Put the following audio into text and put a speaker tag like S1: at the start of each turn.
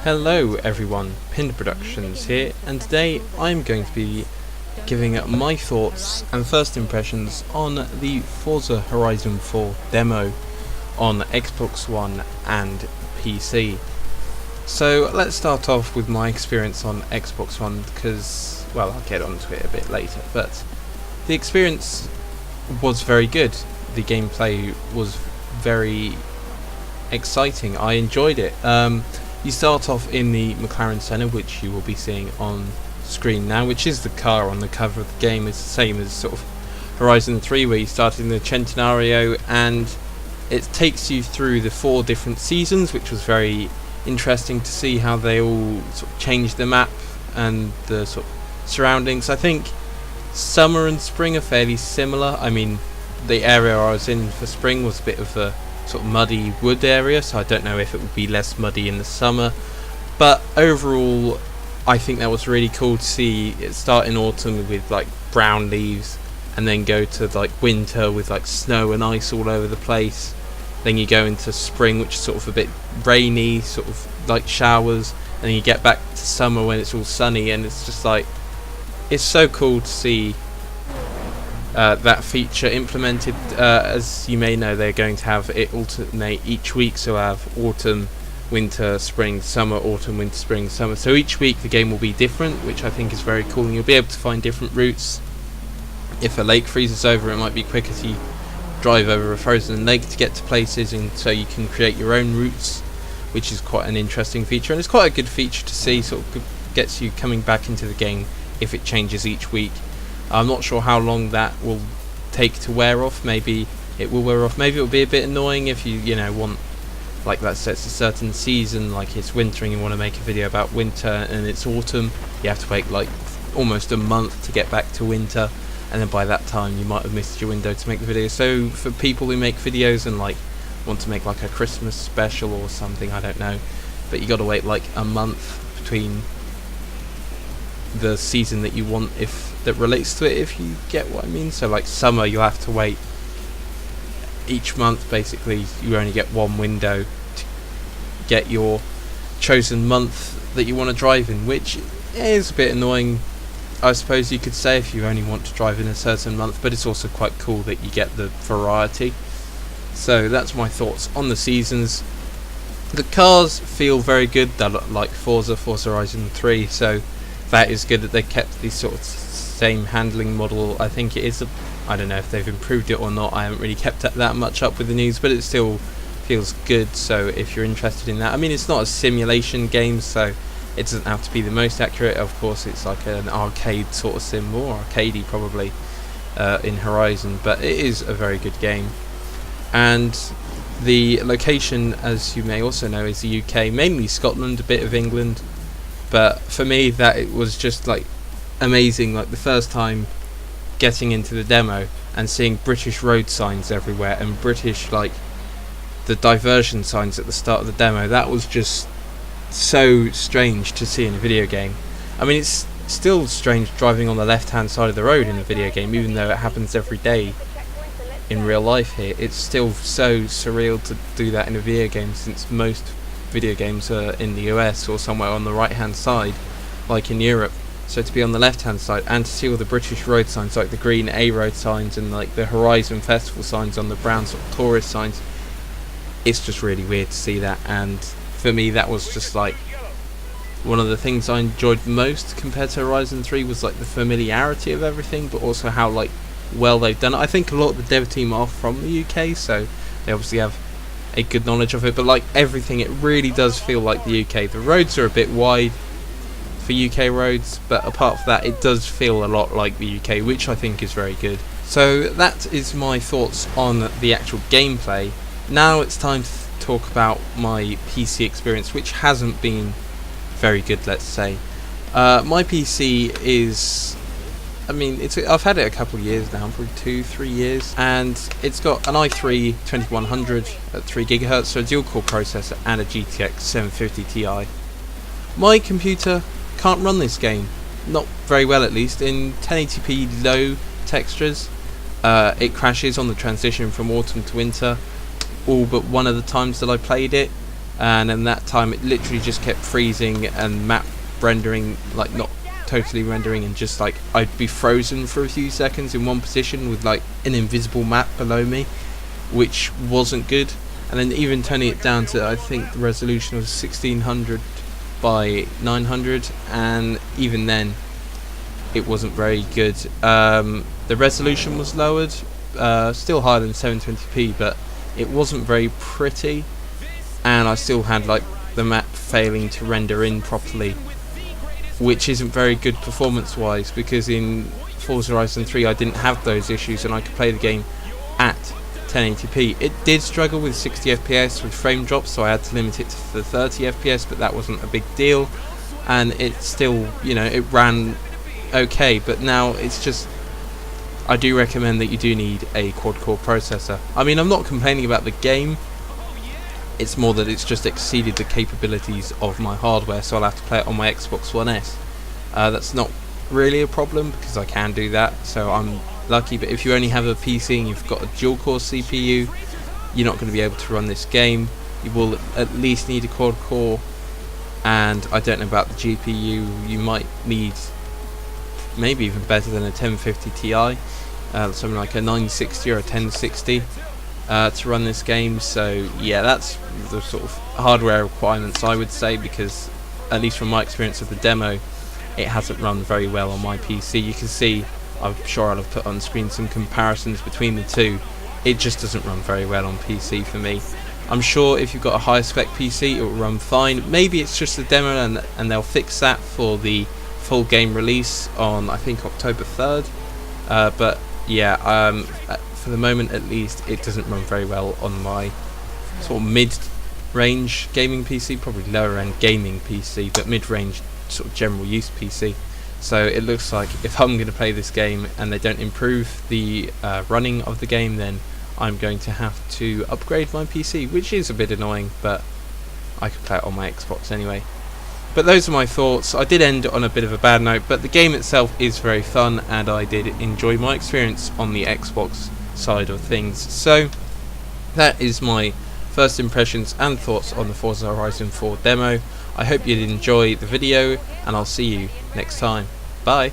S1: Hello everyone, Pinder Productions here, and today I'm going to be giving my thoughts and first impressions on the Forza Horizon 4 demo on Xbox One and PC. So let's start off with my experience on Xbox One because, well, I'll get onto it a bit later, but the experience was very good. The gameplay was very exciting. I enjoyed it. You start off in the McLaren Senna, which you will be seeing on screen now, which is the car on the cover of the game. It's the same as sort of Horizon 3, where you start in the Centenario, and it takes you through the 4 different seasons, which was very interesting to see how they all sort of changed the map and the sort of surroundings. I think summer and spring are fairly similar. I mean, the area I was in for spring was a bit of a sort of muddy wood area, so I don't know if it would be less muddy in the summer, but overall I think that was really cool to see it start in autumn with like brown leaves and then go to like winter with like snow and ice all over the place. Then you go into spring, which is sort of a bit rainy, sort of like showers, and then you get back to summer when it's all sunny, and it's just like, it's so cool to see that feature implemented. As you may know, they're going to have it alternate each week, so I have autumn, winter, spring, summer, autumn, winter, spring, summer. So each week the game will be different, which I think is very cool, and you'll be able to find different routes. If a lake freezes over, it might be quicker to drive over a frozen lake to get to places, and so you can create your own routes, which is quite an interesting feature, and it's quite a good feature to see. Sort of gets you coming back into the game if it changes each week. I'm not sure how long that will take to wear off. Maybe it will wear off. Maybe it will be a bit annoying if you want, like, that sets a certain season, like it's winter and you want to make a video about winter, and it's autumn, you have to wait like almost a month to get back to winter, and then by that time you might have missed your window to make the video. So for people who make videos and like want to make like a Christmas special or something, I don't know, but you got to wait like a month between the season that you want, if that relates to it, if you get what I mean. So like summer, you'll have to wait each month. Basically you only get one window to get your chosen month that you want to drive in, which is a bit annoying, I suppose you could say, if you only want to drive in a certain month, but it's also quite cool that you get the variety. So that's my thoughts on the seasons. The cars feel very good. They're like Forza Horizon 3, so that is good that they kept the sort of same handling model. I think it is I don't know if they've improved it or not. I haven't really kept that much up with the news, but it still feels good. So if you're interested in that, I mean, it's not a simulation game, so it doesn't have to be the most accurate. Of course, it's like an arcade sort of sim, more arcadey probably, in Horizon, but it is a very good game. And the location, as you may also know, is the UK, mainly Scotland, a bit of England. But for me, that it was just like amazing, like the first time getting into the demo and seeing British road signs everywhere, and British, like, the diversion signs at the start of the demo. That was just so strange to see in a video game. I mean, it's still strange driving on the left hand side of the road in a video game, even though it happens every day in real life here. It's still so surreal to do that in a video game, since most video games are in the US or somewhere on the right hand side, like in Europe. So to be on the left hand side and to see all the British road signs, like the green A road signs and like the Horizon Festival signs on the brown sort of tourist signs, it's just really weird to see that. And for me, that was just like one of the things I enjoyed most compared to Horizon 3, was like the familiarity of everything, but also how like well they've done it. I think a lot of the dev team are from the UK, so they obviously have a good knowledge of it, but like everything, it really does feel like the UK. The roads are a bit wide for UK roads, but apart from that, it does feel a lot like the UK, which I think is very good. So that is my thoughts on the actual gameplay. Now it's time to talk about my PC experience, which hasn't been very good, let's say. My PC is, I mean, I've had it a couple of years now, probably 2-3 years, and it's got an i3 2100 at 3 GHz, so a dual-core processor, and a GTX 750 Ti. My computer can't run this game, not very well at least, in 1080p low textures. It crashes on the transition from autumn to winter, all but one of the times that I played it. and in that time it literally just kept freezing and map rendering, like not totally rendering, and just like I'd be frozen for a few seconds in one position with like an invisible map below me, which wasn't good. And then even turning it down to, I think the resolution was 1600 by 900, and even then it wasn't very good. The resolution was lowered, still higher than 720p, but it wasn't very pretty, and I still had like the map failing to render in properly, which isn't very good performance wise, because in Forza Horizon 3 I didn't have those issues and I could play the game at 1080p. It did struggle with 60 FPS with frame drops, so I had to limit it to the 30 FPS, but that wasn't a big deal, and it still, you know, it ran okay. But now it's just, I do recommend that you do need a quad-core processor. I mean, I'm not complaining about the game, it's more that it's just exceeded the capabilities of my hardware, so I'll have to play it on my Xbox One S. That's not really a problem because I can do that, so I'm lucky. But if you only have a PC and you've got a dual-core CPU, you're not going to be able to run this game. You will at least need a quad-core, and I don't know about the GPU, you might need maybe even better than a 1050 Ti, something like a 960 or a 1060 to run this game. So yeah, that's the sort of hardware requirements I would say, because at least from my experience of the demo, it hasn't run very well on my PC. You can see, I'm sure I'll have put on screen some comparisons between the two. It just doesn't run very well on PC for me. I'm sure if you've got a higher spec PC it will run fine. Maybe it's just a demo and they'll fix that for the full game release on, I think, October 3rd. But yeah, for the moment at least, it doesn't run very well on my sort of mid-range gaming PC, probably lower end gaming PC, but mid-range sort of general use PC. So it looks like if I'm going to play this game and they don't improve the running of the game, then I'm going to have to upgrade my PC, which is a bit annoying, but I can play it on my Xbox anyway. But those are my thoughts. I did end on a bit of a bad note, but the game itself is very fun, and I did enjoy my experience on the Xbox side of things. So that is my first impressions and thoughts on the Forza Horizon 4 demo. I hope you did enjoy the video, and I'll see you next time. Bye.